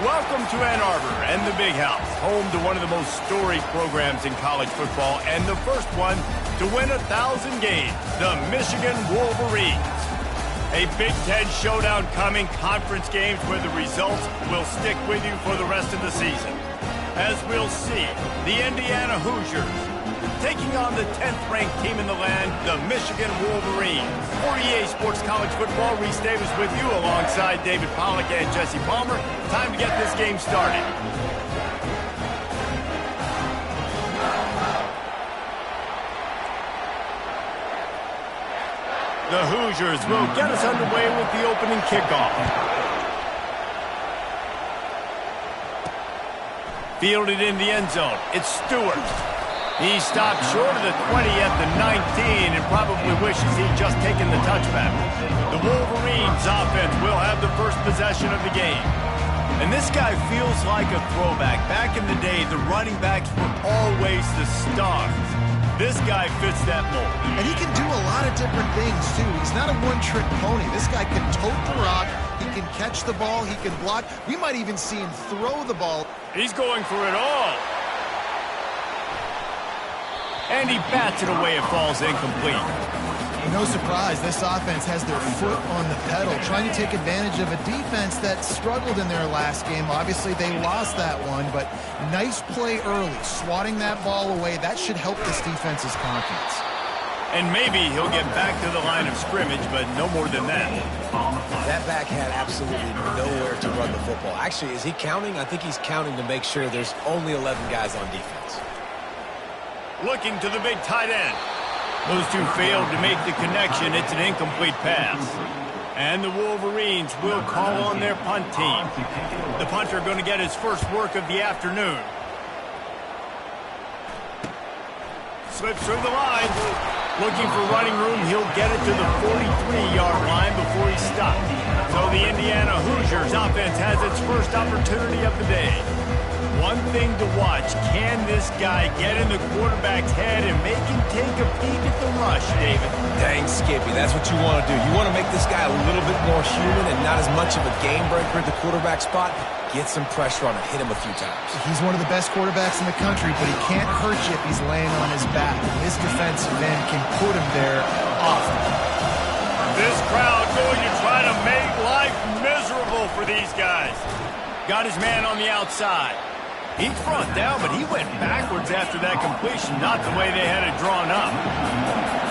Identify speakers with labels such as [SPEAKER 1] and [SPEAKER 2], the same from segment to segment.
[SPEAKER 1] Welcome to Ann Arbor and the Big House, home to one of the most storied programs in college football and the first one to win 1,000 games, the Michigan Wolverines. A Big Ten showdown coming, conference games where the results will stick with you for the rest of the season. As we'll see, the Indiana Hoosiers taking on the 10th-ranked team in the land, the Michigan Wolverines. For EA Sports College Football, Reese Davis with you alongside David Pollack and Jesse Palmer. Time to get this game started. The Hoosiers will get us underway with the opening kickoff. Fielded in the end zone, it's Stewart. He stopped short of the 20 at the 19 and probably wishes he'd just taken the touchback. The Wolverines offense will have the first possession of the game. And this guy feels like a throwback. Back in the day, the running backs were always the stars. This guy fits that mold.
[SPEAKER 2] And he can do a lot of different things, too. He's not a one-trick pony. This guy can tote the rock. He can catch the ball. He can block. We might even see him throw the ball.
[SPEAKER 1] He's going for it all. And he bats it away. It falls incomplete.
[SPEAKER 2] No surprise, this offense has their foot on the pedal, trying to take advantage of a defense that struggled in their last game. Obviously, they lost that one, but nice play early, swatting that ball away. That should help this defense's confidence.
[SPEAKER 1] And maybe he'll get back to the line of scrimmage, but no more than that.
[SPEAKER 3] That back had absolutely nowhere to run the football. Actually, is he counting? I think he's counting to make sure there's only 11 guys on defense.
[SPEAKER 1] Looking to the big tight end. Those two failed to make the connection. It's an incomplete pass. And the Wolverines will call on their punt team. The punter going to get his first work of the afternoon. Slips through the line. Looking for running room. He'll get it to the 43-yard line before he stopped. So the Indiana Hoosiers offense has its first opportunity of the day. One thing to watch, can this guy get in the quarterback's head and make him take a peek at the rush, David?
[SPEAKER 3] Dang, Skippy, that's what you want to do. You want to make this guy a little bit more human and not as much of a game breaker at the quarterback spot. Get some pressure on him, hit him a few times.
[SPEAKER 2] He's one of the best quarterbacks in the country, but he can't hurt you if he's laying on his back. His defensive end can put him there often.
[SPEAKER 1] This crowd going to try to make life miserable for these guys. Got his man on the outside. He brought down, but he went backwards after that completion, not the way they had it drawn up.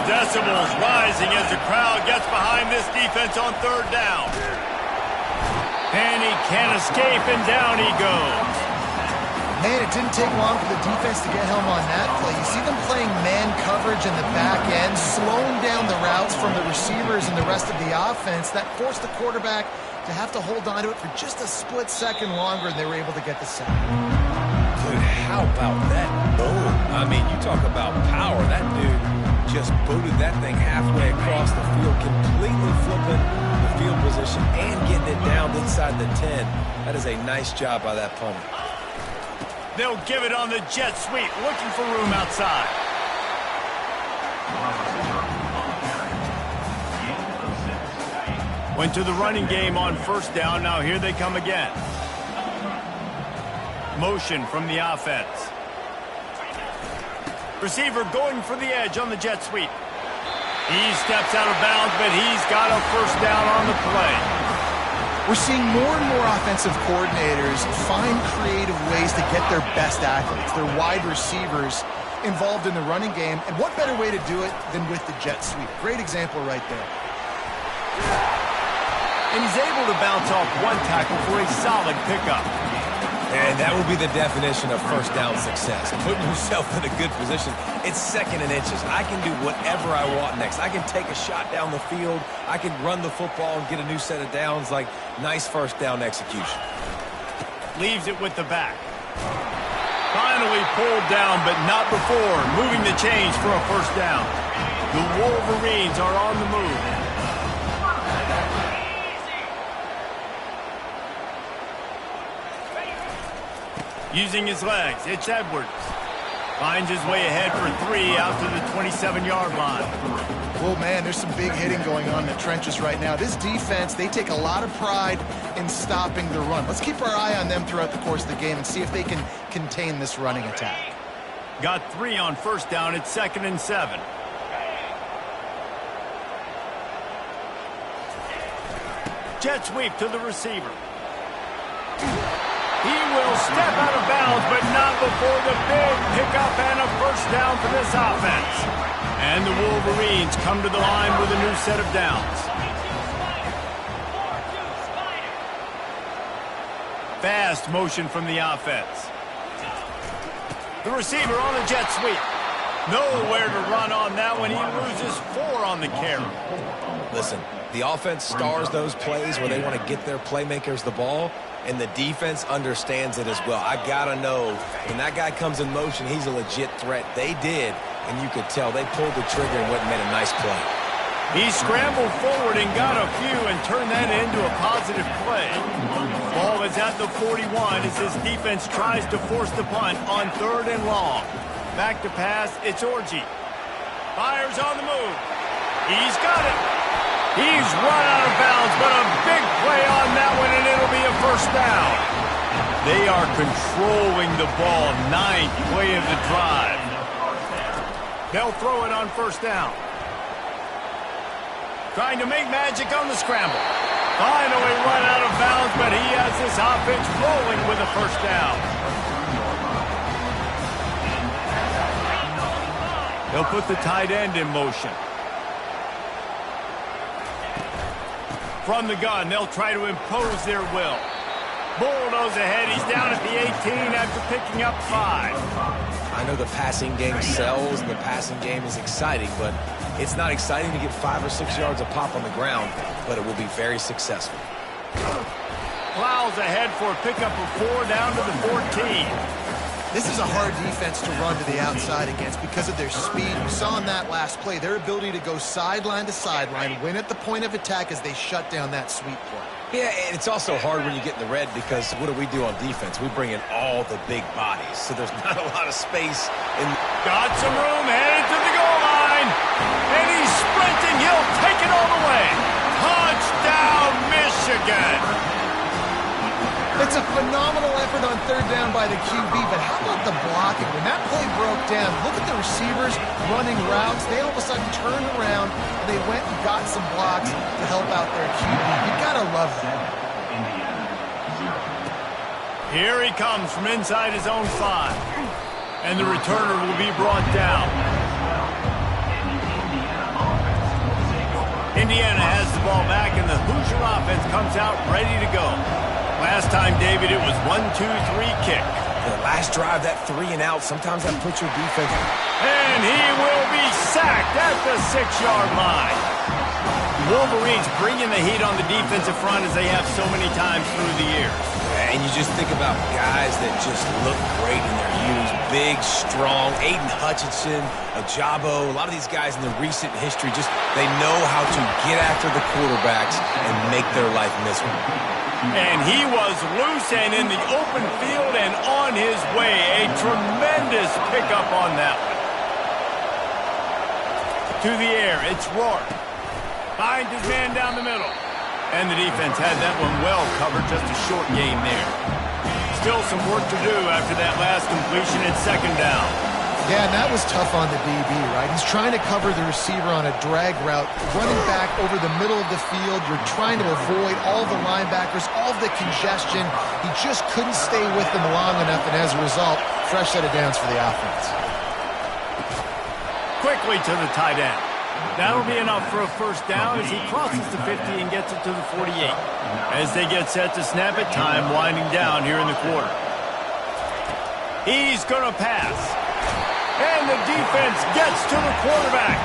[SPEAKER 1] Decibels rising as the crowd gets behind this defense on third down. And he can't escape, and down he goes.
[SPEAKER 2] Man, it didn't take long for the defense to get home on that play. You see them playing man coverage in the back end, slowing down the routes from the receivers and the rest of the offense. That forced the quarterback to have to hold on to it for just a split second longer, and they were able to get the sack.
[SPEAKER 3] Dude, how about that boom? I mean, you talk about power. That dude just booted that thing halfway across the field, completely flipping the field position and getting it down inside the 10. That is a nice job by that punter.
[SPEAKER 1] They'll give it on the jet sweep, looking for room outside. Went to the running game on first down. Now here they come again. Motion from the offense. Receiver going for the edge on the jet sweep. He steps out of bounds, but he's got a first down on the play.
[SPEAKER 2] We're seeing more and more offensive coordinators find creative ways to get their best athletes, their wide receivers, involved in the running game. And what better way to do it than with the jet sweep? Great example right there.
[SPEAKER 1] And he's able to bounce off one tackle for a solid pickup.
[SPEAKER 3] And that will be the definition of first down success. Putting yourself in a good position. It's second and inches. I can do whatever I want next. I can take a shot down the field. I can run the football and get a new set of downs. Like, nice first down execution.
[SPEAKER 1] Leaves it with the back. Finally pulled down, but not before moving the chains for a first down. The Wolverines are on the move. Using his legs, it's Edwards. Finds his way ahead for 3 out to the 27-yard line.
[SPEAKER 2] Well, man, there's some big hitting going on in the trenches right now. This defense, they take a lot of pride in stopping the run. Let's keep our eye on them throughout the course of the game and see if they can contain this running attack.
[SPEAKER 1] Got 3 on first down. It's 2nd and 7. Jet sweep to the receiver. He will step out of bounds, but not before the big pickup and a first down for this offense. And the Wolverines come to the line with a new set of downs. Fast motion from the offense. The receiver on the jet sweep. Nowhere to run on that one. He loses 4 on the carry.
[SPEAKER 3] Listen, the offense stars those plays where they want to get their playmakers the ball, and the defense understands it as well. I got to know when that guy comes in motion, he's a legit threat. They did, and you could tell they pulled the trigger and went and made a nice play.
[SPEAKER 1] He scrambled forward and got a few and turned that into a positive play. Ball is at the 41 as his defense tries to force the punt on 3rd and long. Back to pass, it's Orji. Fires on the move. He's got it. He's run out of bounds, but a big play on that one, and it'll be a first down. They are controlling the ball. 9th play of the drive. They'll throw it on first down. Trying to make magic on the scramble. Finally run out of bounds, but he has this offense rolling with a first down. They'll put the tight end in motion. From the gun, they'll try to impose their will. Bulldoze ahead. He's down at the 18 after picking up 5.
[SPEAKER 3] I know the passing game sells and the passing game is exciting, but it's not exciting to get 5 or 6 yards a pop on the ground, but it will be very successful.
[SPEAKER 1] Plows ahead for a pickup of 4 down to the 14.
[SPEAKER 2] This is a hard defense to run to the outside against because of their speed. You saw in that last play their ability to go sideline to sideline, win at the point of attack as they shut down that sweep play.
[SPEAKER 3] Yeah, and it's also hard when you get in the red because what do we do on defense? We bring in all the big bodies, so there's not a lot of space.
[SPEAKER 1] Got some room, headed to the goal line, and he's sprinting. He'll take it all the way. Touchdown, Michigan!
[SPEAKER 2] It's a phenomenal effort on 3rd down by the QB, but how about the blocking? When that play broke down, look at the receivers running routes. They all of a sudden turned around, and they went and got some blocks to help out their QB. You gotta love that.
[SPEAKER 1] Here he comes from inside his own 5. And the returner will be brought down. Indiana has the ball back, and the Hoosier offense comes out ready to go. Last time, David, it was 1-2-3 kick.
[SPEAKER 3] The last drive, that 3 and out, sometimes that puts your defense.
[SPEAKER 1] And he will be sacked at the 6-yard line. Wolverines bringing the heat on the defensive front as they have so many times through the years.
[SPEAKER 3] And you just think about guys that just look great in their youth. Big, strong, Aiden Hutchinson, Ajabo, a lot of these guys in the recent history, just they know how to get after the quarterbacks and make their life miserable.
[SPEAKER 1] And he was loose and in the open field and on his way. A tremendous pickup on that one. To the air, it's Rourke. Finds his man down the middle. And the defense had that one well covered, just a short gain there. Still some work to do after that last completion at 2nd down.
[SPEAKER 2] Yeah, and that was tough on the DB, right? He's trying to cover the receiver on a drag route, running back over the middle of the field. You're trying to avoid all the linebackers, all the congestion. He just couldn't stay with them long enough, and as a result, fresh set of downs for the offense.
[SPEAKER 1] Quickly to the tight end. That'll be enough for a first down as he crosses the 50 and gets it to the 48. As they get set to snap it, time winding down here in the quarter. He's going to pass. And the defense gets to the quarterback.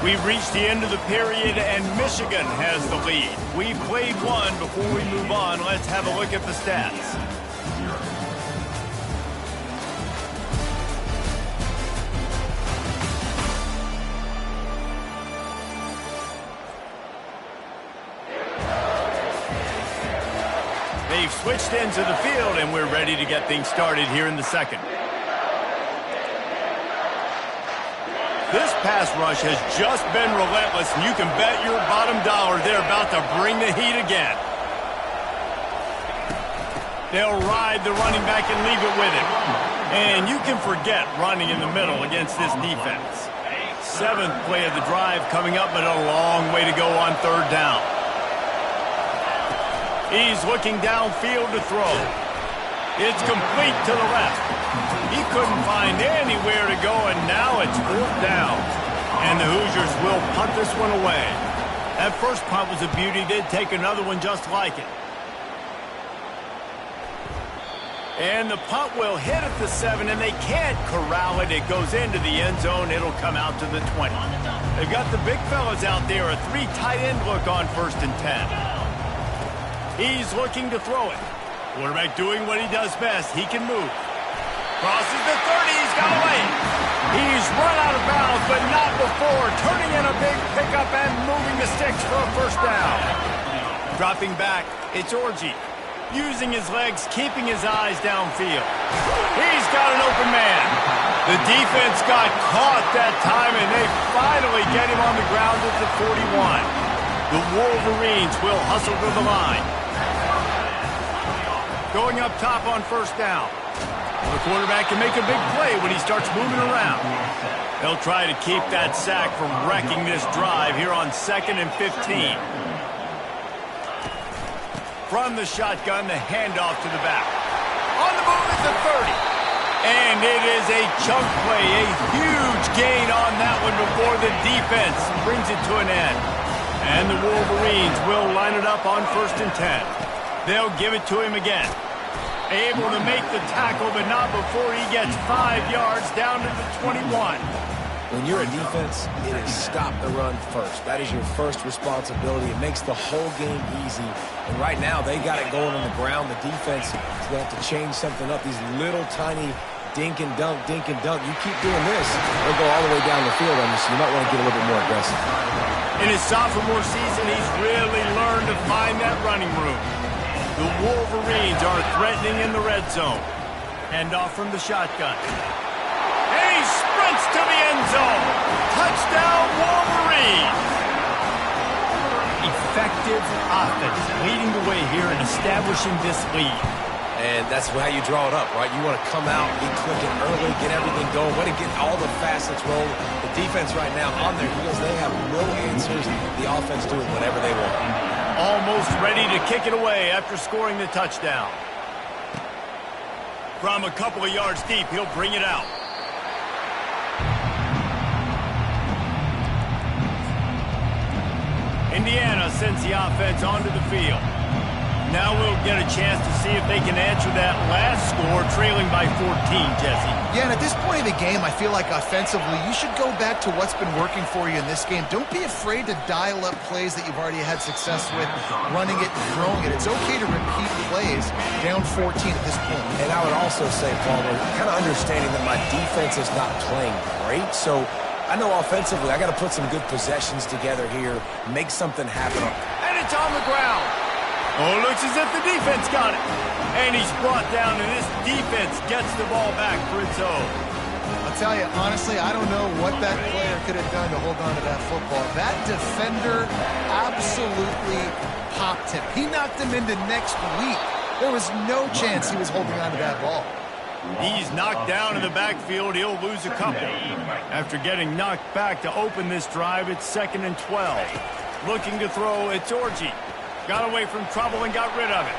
[SPEAKER 1] We've reached the end of the period, and Michigan has the lead. We've played one. Before we move on, let's have a look at the stats. switched into the field, and we're ready to get things started here in the second. This pass rush has just been relentless, and you can bet your bottom dollar they're about to bring the heat again. They'll ride the running back and leave it with him. And you can forget running in the middle against this defense. 7th play of the drive coming up, but a long way to go on 3rd down. He's looking downfield to throw. It's complete to the left. He couldn't find anywhere to go, and now it's 4th down. And the Hoosiers will punt this one away. That first punt was a beauty. They'd take another one just like it. And the punt will hit at the 7, and they can't corral it. It goes into the end zone. It'll come out to the 20. They've got the big fellas out there. A 3 tight end look on 1st and 10. He's looking to throw it. Quarterback doing what he does best. He can move. Crosses the 30. He's got away. He's run out of bounds, but not before. Turning in a big pickup and moving the sticks for a 1st down. Dropping back, it's Orji. Using his legs, keeping his eyes downfield. He's got an open man. The defense got caught that time, and they finally get him on the ground at the 41. The Wolverines will hustle to the line. Going up top on 1st down. The quarterback can make a big play when he starts moving around. They'll try to keep that sack from wrecking this drive here on 2nd and 15. From the shotgun, the handoff to the back. On the move at the 30. And it is a chunk play, a huge gain on that one before the defense brings it to an end. And the Wolverines will line it up on 1st and 10. They'll give it to him again. Able to make the tackle, but not before he gets 5 yards down to the 21.
[SPEAKER 3] When you're a defense, it is stop the run first. That is your first responsibility. It makes the whole game easy. And right now, they got it going on the ground. The defense is going to have to change something up. These little tiny dink and dunk, dink and dunk. You keep doing this, they'll go all the way down the field on you, so you might want to get a little bit more aggressive.
[SPEAKER 1] In his sophomore season, he's really learned to find that running room. The Wolverines are threatening in the red zone. Handoff from the shotgun. And he sprints to the end zone. Touchdown, Wolverines. Effective offense leading the way here and establishing this lead.
[SPEAKER 3] And that's how you draw it up, right? You want to come out, be clicking early, get everything going, want to get all the facets rolling. The defense right now on their heels, they have no answers. The offense doing whatever they want.
[SPEAKER 1] Almost ready to kick it away after scoring the touchdown. From a couple of yards deep, he'll bring it out. Indiana sends the offense onto the field. Now we'll get a chance to see if they can answer that last score, trailing by 14, Jesse.
[SPEAKER 2] Yeah, and at this point of the game, I feel like offensively, you should go back to what's been working for you in this game. Don't be afraid to dial up plays that you've already had success with, running it and throwing it. It's okay to repeat plays down 14 at this point.
[SPEAKER 3] And I would also say, Palmer, kind of understanding that my defense is not playing great, so I know offensively I got to put some good possessions together here, make something happen.
[SPEAKER 1] And it's on the ground. Oh, it looks as if the defense got it. And he's brought down, and this defense gets the ball back for its own.
[SPEAKER 2] I'll tell you, honestly, I don't know what that player could have done to hold on to that football. That defender absolutely popped him. He knocked him into next week. There was no chance he was holding on to that ball.
[SPEAKER 1] He's knocked down in the backfield. He'll lose a couple. After getting knocked back to open this drive, it's 2nd and 12. Looking to throw, it's Orji. Got away from trouble and got rid of it.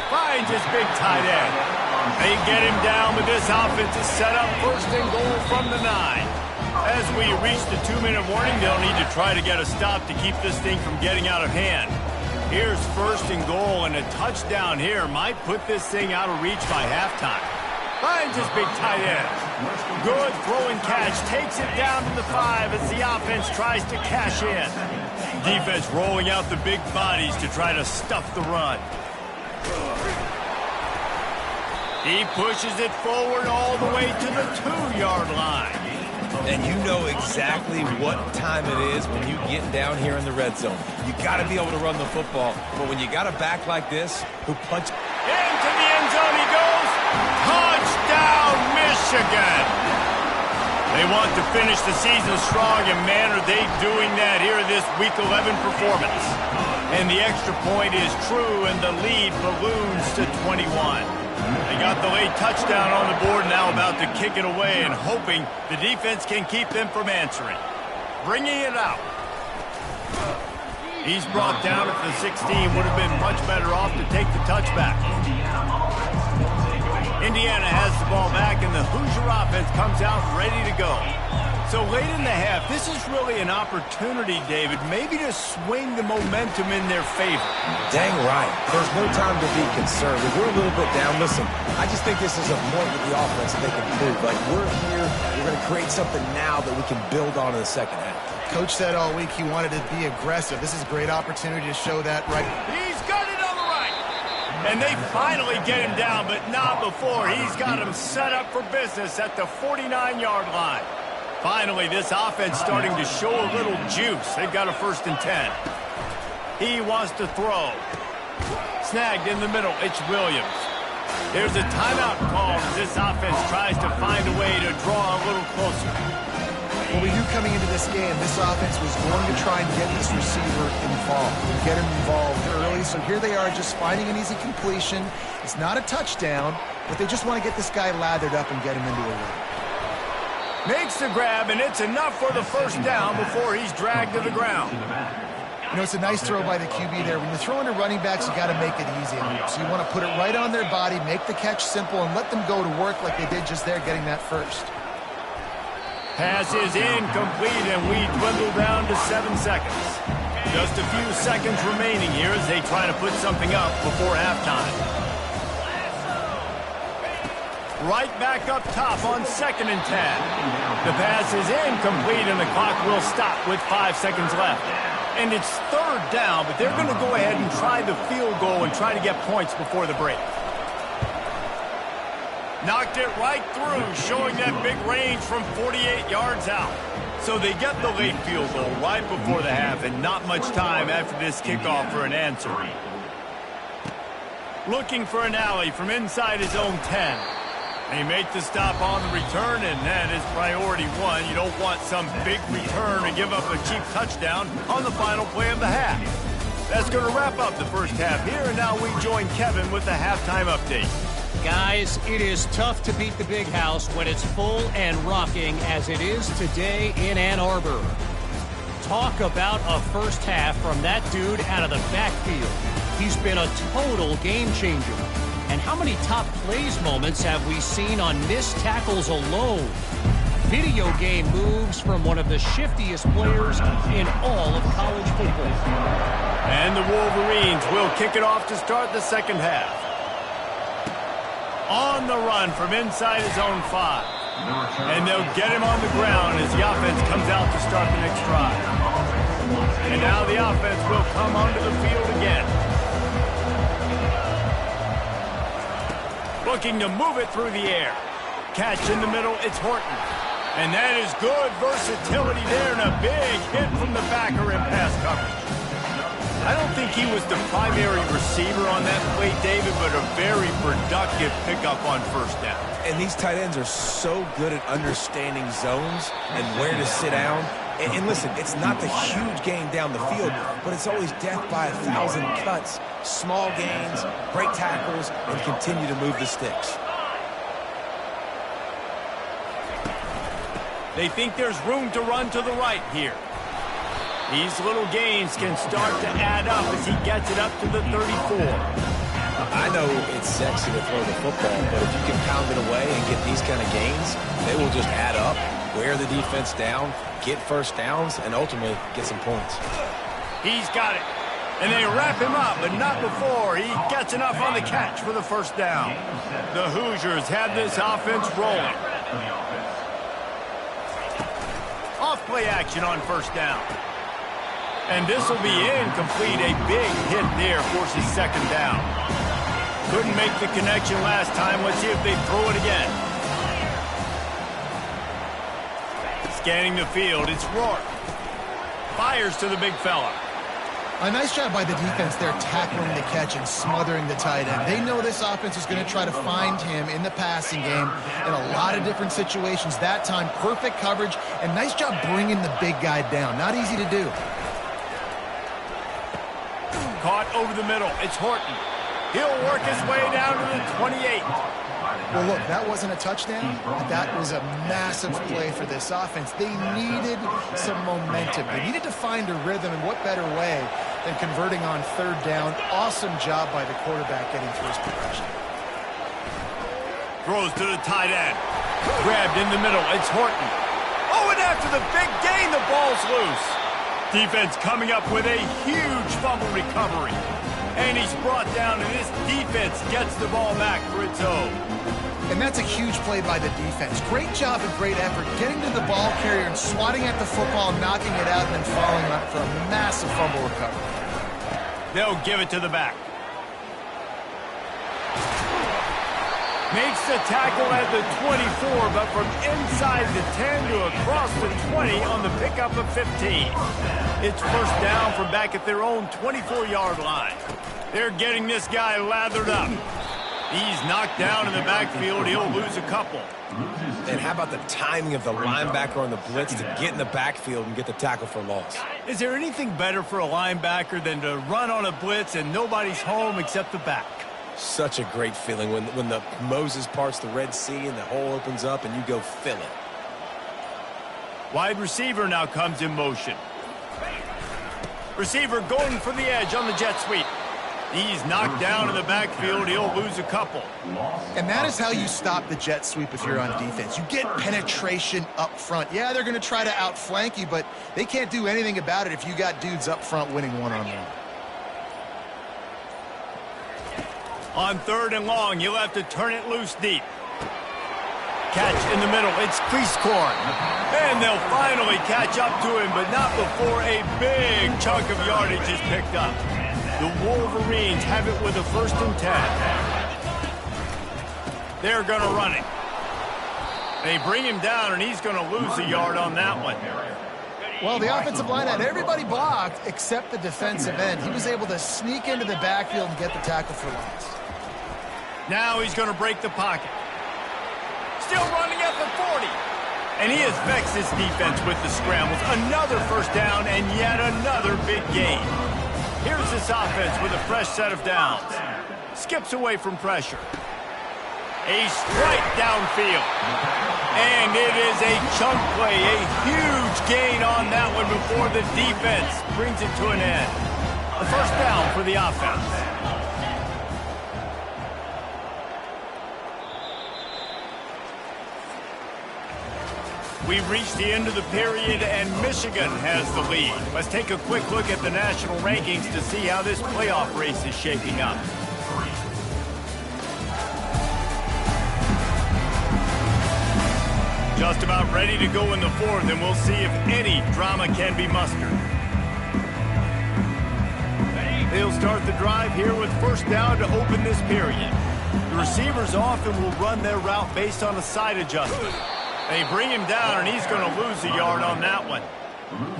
[SPEAKER 1] Finds his big tight end. They get him down, but this offense is set up 1st and goal from the 9. As we reach the 2-minute warning, they'll need to try to get a stop to keep this thing from getting out of hand. Here's 1st and goal, and a touchdown here might put this thing out of reach by halftime. Finds his big tight end. Good throwing catch. Takes it down to the 5 as the offense tries to cash in. Defense rolling out the big bodies to try to stuff the run. He pushes it forward all the way to the 2-yard line.
[SPEAKER 3] And you know exactly what time it is when you get down here in the red zone. You got to be able to run the football. But when you got a back like this who punches...
[SPEAKER 1] And Michigan. They want to finish the season strong, and man, are they doing that here in this Week 11 performance. And the extra point is true, and the lead balloons to 21. They got the late touchdown on the board, now about to kick it away and hoping the defense can keep them from answering. Bringing it out. He's brought down at the 16. Would have been much better off to take the touchback. Indiana has the ball back, and the Hoosier offense comes out ready to go. So late in the half, this is really an opportunity, David, maybe to swing the momentum in their favor.
[SPEAKER 3] Dang right. There's no time to be concerned. If we're a little bit down, listen, I just think this is a point with the offense that they can prove. Like, we're here, we're going to create something now that we can build on in the second half.
[SPEAKER 2] Coach said all week he wanted to be aggressive. This is a great opportunity to show that right.
[SPEAKER 1] He's got it on the right. And they finally get him down, but not before. He's got him set up for business at the 49-yard line. Finally, this offense starting to show a little juice. They've got a 1st and 10. He wants to throw. Snagged in the middle. It's Williams. There's a timeout call as this offense tries to find a way to draw a little closer.
[SPEAKER 2] Well, we knew coming into this game, this offense was going to try and get this receiver involved, get him involved early. So here they are just finding an easy completion. It's not a touchdown, but they just want to get this guy lathered up and get him into a run.
[SPEAKER 1] Makes the grab, and it's enough for the 1st down before he's dragged to the ground.
[SPEAKER 2] You know, it's a nice throw by the QB there. When you're throwing to running backs, you got to make it easy on them. So you want to put it right on their body, make the catch simple, and let them go to work like they did just there, getting that 1st.
[SPEAKER 1] Pass is incomplete, and we dwindle down to 7 seconds. Just a few seconds remaining here as they try to put something up before halftime. Right back up top on 2nd and 10. The pass is incomplete, and the clock will stop with 5 seconds left. And it's 3rd down, but they're going to go ahead and try the field goal and try to get points before the break. Knocked it right through, showing that big range from 48 yards out. So they get the late field goal right before the half, and not much time after this kickoff for an answer. Looking for an alley from inside his own 10. They make the stop on the return, and that is priority 1. You don't want some big return to give up a cheap touchdown on the final play of the half. That's going to wrap up the 1st half here, and now we join Kevin with the halftime update.
[SPEAKER 4] Guys, it is tough to beat the Big House when it's full and rocking as it is today in Ann Arbor. Talk about a 1st half from that dude out of the backfield. He's been a total game changer. And how many top plays moments have we seen on missed tackles alone? Video game moves from one of the shiftiest players in all of college football.
[SPEAKER 1] And the Wolverines will kick it off to start the 2nd half. On the run from inside his own 5. And they'll get him on the ground as the offense comes out to start the next drive. And now the offense will come onto the field again. Looking to move it through the air. Catch in the middle, it's Horton. And that is good versatility there, and a big hit from the backer in pass coverage. I don't think he was the primary receiver on that play, David, but a very productive pickup on 1st down.
[SPEAKER 3] And these tight ends are so good at understanding zones and where to sit down. And listen, it's not the huge gain down the field, but it's always death by 1,000 cuts, small gains, break tackles, and continue to move the sticks.
[SPEAKER 1] They think there's room to run to the right here. These little gains can start to add up as he gets it up to the 34.
[SPEAKER 3] I know it's sexy to throw the football, but if you can pound it away and get these kind of gains, they will just add up, wear the defense down, get 1st downs, and ultimately get some points.
[SPEAKER 1] He's got it. And they wrap him up, but not before he gets enough on the catch for the 1st down. The Hoosiers have this offense rolling. Off-play action on 1st down. And this will be incomplete. A big hit there forces 2nd down. Couldn't make the connection last time. Let's see if they throw it again. Scanning the field, it's Rourke. Fires to the big fella.
[SPEAKER 2] A nice job by the defense there, tackling the catch and smothering the tight end. They know this offense is going to try to find him in the passing game in a lot of different situations. That time, perfect coverage, and nice job bringing the big guy down. Not easy to do.
[SPEAKER 1] Caught over the middle. It's Horton. He'll work his way down to the 28.
[SPEAKER 2] Well, look, that wasn't a touchdown, but that was a massive play for this offense. They needed some momentum. They needed to find a rhythm, and what better way than converting on third down. Awesome job by the quarterback getting through his progression.
[SPEAKER 1] Throws to the tight end. Grabbed in the middle. It's Horton. Oh, and after the big gain, the ball's loose. Defense coming up with a huge fumble recovery. And he's brought down, and this defense gets the ball back for its own.
[SPEAKER 2] And that's a huge play by the defense. Great job and great effort getting to the ball carrier and swatting at the football, knocking it out, and then following up for a massive fumble recovery.
[SPEAKER 1] They'll give it to the back. Makes the tackle at the 24, but from inside the 10 to across the 20 on the pickup of 15. It's first down from back at their own 24-yard line. They're getting this guy lathered up. He's knocked down in the backfield. He'll lose a couple.
[SPEAKER 3] And how about the timing of the linebacker on the blitz to get in the backfield and get the tackle for loss?
[SPEAKER 1] Is there anything better for a linebacker than to run on a blitz and nobody's home except the back?
[SPEAKER 3] Such a great feeling when the Moses parts the Red Sea and the hole opens up and you go fill it.
[SPEAKER 1] Wide receiver now comes in motion. Receiver going for the edge on the jet sweep. He's knocked down in the backfield. He'll lose a couple.
[SPEAKER 2] And that is how you stop the jet sweep if you're on defense. You get penetration up front. Yeah, they're going to try to outflank you, but they can't do anything about it if you got dudes up front winning one-on-one.
[SPEAKER 1] On third and long, you'll have to turn it loose deep. Catch in the middle. It's Priestcorn. And they'll finally catch up to him, but not before a big chunk of yardage is picked up. The Wolverines have it with a 1st and 10. They're going to run it. They bring him down, and he's going to lose a yard on that one.
[SPEAKER 2] Well, the offensive line had everybody blocked except the defensive end. He was able to sneak into the backfield and get the tackle for loss.
[SPEAKER 1] Now he's going to break the pocket. Still running at the 40. And he has vexed his defense with the scrambles. Another first down and yet another big gain. Here's this offense with a fresh set of downs. Skips away from pressure. A strike downfield. And it is a chunk play, a huge gain on that one before the defense brings it to an end. A first down for the offense. We've reached the end of the period, and Michigan has the lead. Let's take a quick look at the national rankings to see how this playoff race is shaping up. Just about ready to go in the fourth, and we'll see if any drama can be mustered. They'll start the drive here with first down to open this period. The receivers often will run their route based on a side adjustment. They bring him down, and he's going to lose a yard on that one.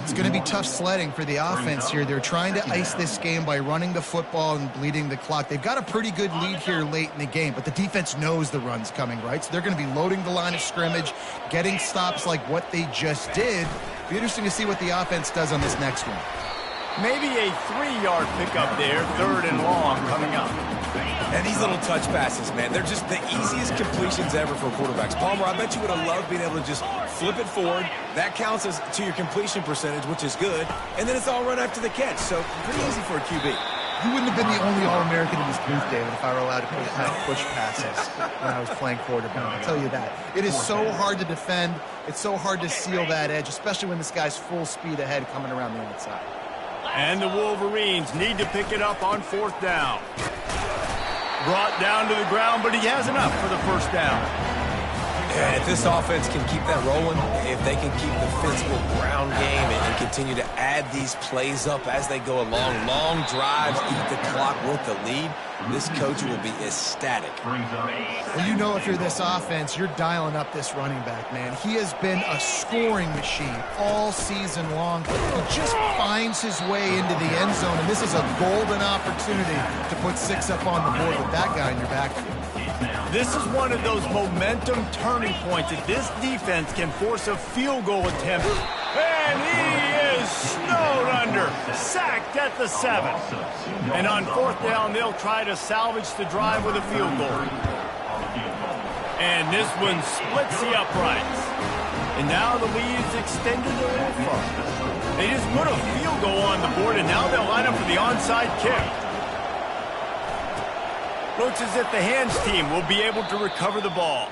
[SPEAKER 2] It's going to be tough sledding for the offense here. They're trying to ice this game by running the football and bleeding the clock. They've got a pretty good lead here late in the game, but the defense knows the run's coming, right? So they're going to be loading the line of scrimmage, getting stops like what they just did. It'll be interesting to see what the offense does on this next one.
[SPEAKER 1] Maybe a 3-yard pickup there, third and long coming up.
[SPEAKER 3] And these little touch passes, man, they're just the easiest completions ever for quarterbacks. Palmer, I bet you would have loved being able to just flip it forward. That counts as to your completion percentage, which is good. And then it's all run after the catch, so pretty easy for a QB.
[SPEAKER 2] You wouldn't have been the only All-American in this booth, David, if I were allowed to push passes when I was playing quarterback. I'll tell you that. It is so hard to defend. It's so hard to seal that edge, especially when this guy's full speed ahead coming around the outside.
[SPEAKER 1] And the Wolverines need to pick it up on fourth down. Brought down to the ground, but he has enough for the first down.
[SPEAKER 3] And if this offense can keep that rolling, if they can keep the physical ground game and continue to add these plays up as they go along, long drives, eat the clock with the lead, this coach will be ecstatic.
[SPEAKER 2] Well, you know if you're this offense, you're dialing up this running back, man. He has been a scoring machine all season long. He just finds his way into the end zone, and this is a golden opportunity to put 6 up on the board with that guy in your backfield.
[SPEAKER 1] This is one of those momentum turning points. If this defense can force a field goal attempt, and he is snowed under, sacked at the 7. And on 4th down, they'll try to salvage the drive with a field goal. And this one splits the uprights. And now the lead is extended a little further. They just put a field goal on the board, and now they'll line up for the onside kick. Looks as if the hands team will be able to recover the ball.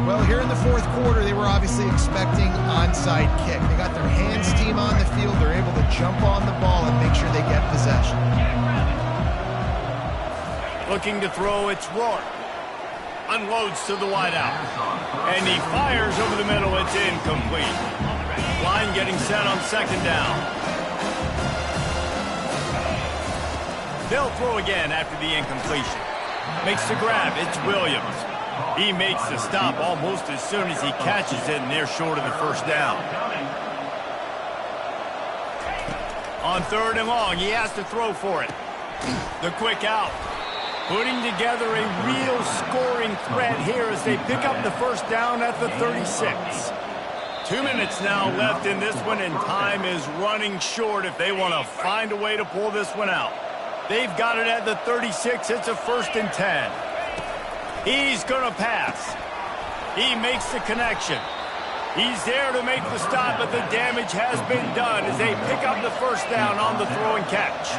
[SPEAKER 2] Well, here in the 4th quarter, they were obviously expecting onside kick. They got their hands team on the field. They're able to jump on the ball and make sure they get possession.
[SPEAKER 1] Looking to throw, it's Rourke. Unloads to the wideout. And he fires over the middle. It's incomplete. Line getting set on 2nd down. They'll throw again after the incompletion. Makes the grab. It's Williams. He makes the stop almost as soon as he catches it, and they're short of the 1st down. On 3rd and long, he has to throw for it. The quick out. Putting together a real scoring threat here as they pick up the 1st down at the 36. 2 minutes now left in this one, and time is running short if they want to find a way to pull this one out. They've got it at the 36. It's a 1st and 10. He's going to pass. He makes the connection. He's there to make the stop, but the damage has been done as they pick up the 1st down on the throw and catch.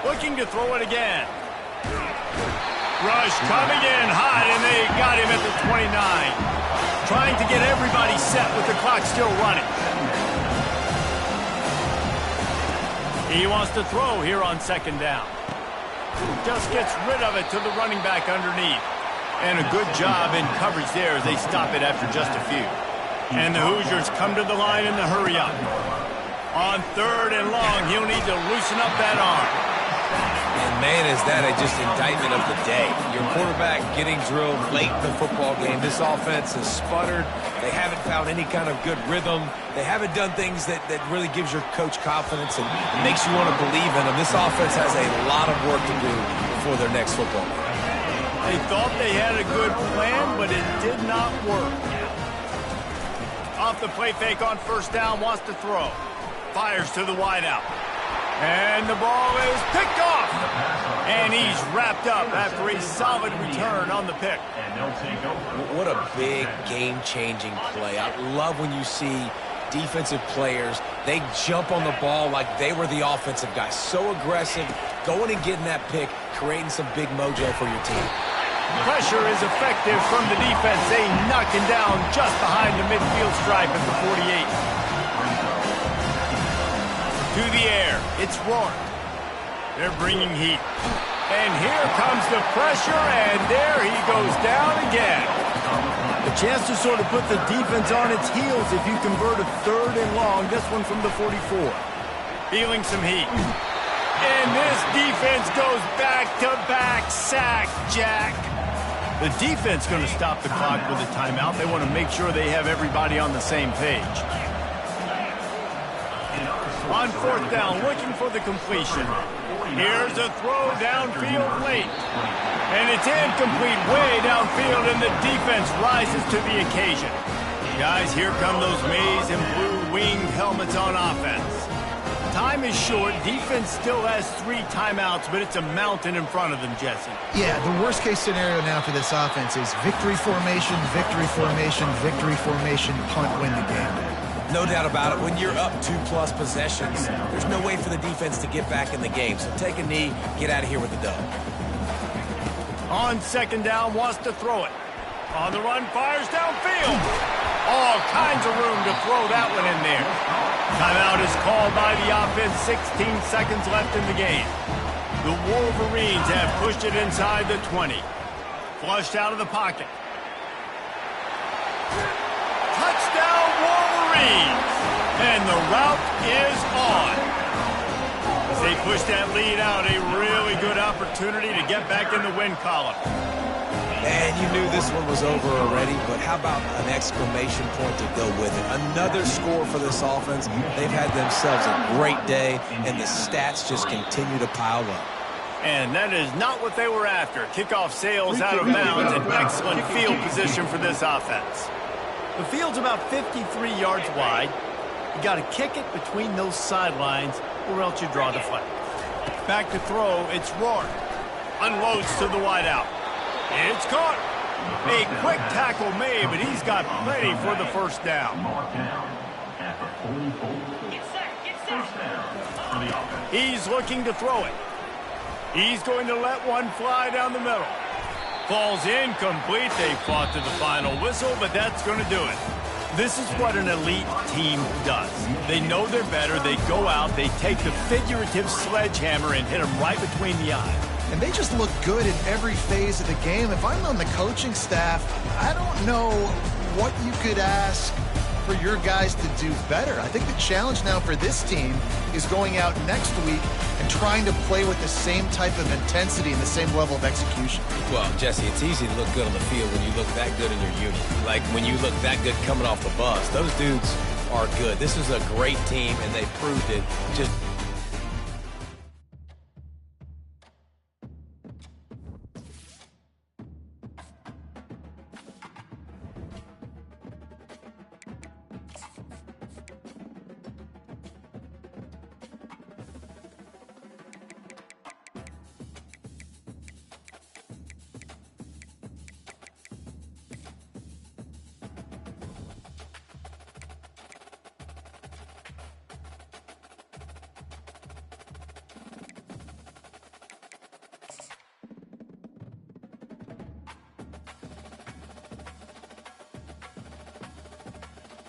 [SPEAKER 1] Looking to throw it again. Rush coming in hot, and they got him at the 29. Trying to get everybody set with the clock still running. He wants to throw here on 2nd down. Just gets rid of it to the running back underneath. And a good job in coverage there as they stop it after just a few. And the Hoosiers come to the line in the hurry up. On 3rd and long, he'll need to loosen up that arm.
[SPEAKER 3] And man, is that just indictment of the day. Your quarterback getting drilled late in the football game. This offense has sputtered. They haven't found any kind of good rhythm. They haven't done things that really gives your coach confidence and makes you want to believe in them. This offense has a lot of work to do before their next football game.
[SPEAKER 1] They thought they had a good plan, but it did not work. Off the play fake on 1st down, wants to throw. Fires to the wideout. And the ball is picked off. And he's wrapped up after a solid return on the pick.
[SPEAKER 3] What a big game-changing play. I love when you see defensive players, they jump on the ball like they were the offensive guy. So aggressive, going and getting that pick, creating some big mojo for your team.
[SPEAKER 1] Pressure is effective from the defense. They knock him down just behind the midfield stripe at the 48. To the air, it's Rourke. They're bringing heat. And here comes the pressure, and there he goes down again. A chance to sort of put the defense on its heels if you convert a 3rd and long, this one from the 44. Feeling some heat. And this defense goes back-to-back sack, Jack. The defense going to stop the clock with a timeout. They want to make sure they have everybody on the same page. On 4th down, looking for the completion. Here's a throw downfield late. And it's incomplete way downfield, and the defense rises to the occasion. Guys, here come those maize and blue winged helmets on offense. Time is short. Defense still has 3 timeouts, but it's a mountain in front of them, Jesse.
[SPEAKER 2] Yeah, the worst-case scenario now for this offense is victory formation, victory formation, victory formation, punt, win the game.
[SPEAKER 3] No doubt about it. When you're up 2+ possessions, there's no way for the defense to get back in the game. So take a knee, get out of here with the dub.
[SPEAKER 1] On 2nd down, wants to throw it. On the run, fires downfield. All kinds of room to throw that one in there. Timeout is called by the offense. 16 seconds left in the game. The Wolverines have pushed it inside the 20. Flushed out of the pocket. Touchdown, Wolverines! And the route is on. As they push that lead out, a really good opportunity to get back in the win column.
[SPEAKER 3] And you knew this one was over already, but how about an exclamation point to go with it? Another score for this offense. They've had themselves a great day, and the stats just continue to pile up.
[SPEAKER 1] And that is not what they were after. Kickoff sails out of bounds, an excellent field position for this offense. The field's about 53 yards wide. You got to kick it between those sidelines, or else you draw the flag. Back to throw, it's Rourke. Unloads to the wideout. It's caught. A quick tackle made, but he's got plenty for the first down. He's looking to throw it. He's going to let one fly down the middle. Falls incomplete. They fought to the final whistle, but that's going to do it. This is what an elite team does. They know they're better. They go out. They take the figurative sledgehammer and hit them right between the eyes.
[SPEAKER 2] And they just look good in every phase of the game. If I'm on the coaching staff, I don't know what you could ask for your guys to do better. I think the challenge now for this team is going out next week and trying to play with the same type of intensity and the same level of execution.
[SPEAKER 3] Well, Jesse, it's easy to look good on the field when you look that good in your unit. Like when you look that good coming off the bus. Those dudes are good. This is a great team, and they proved it. Just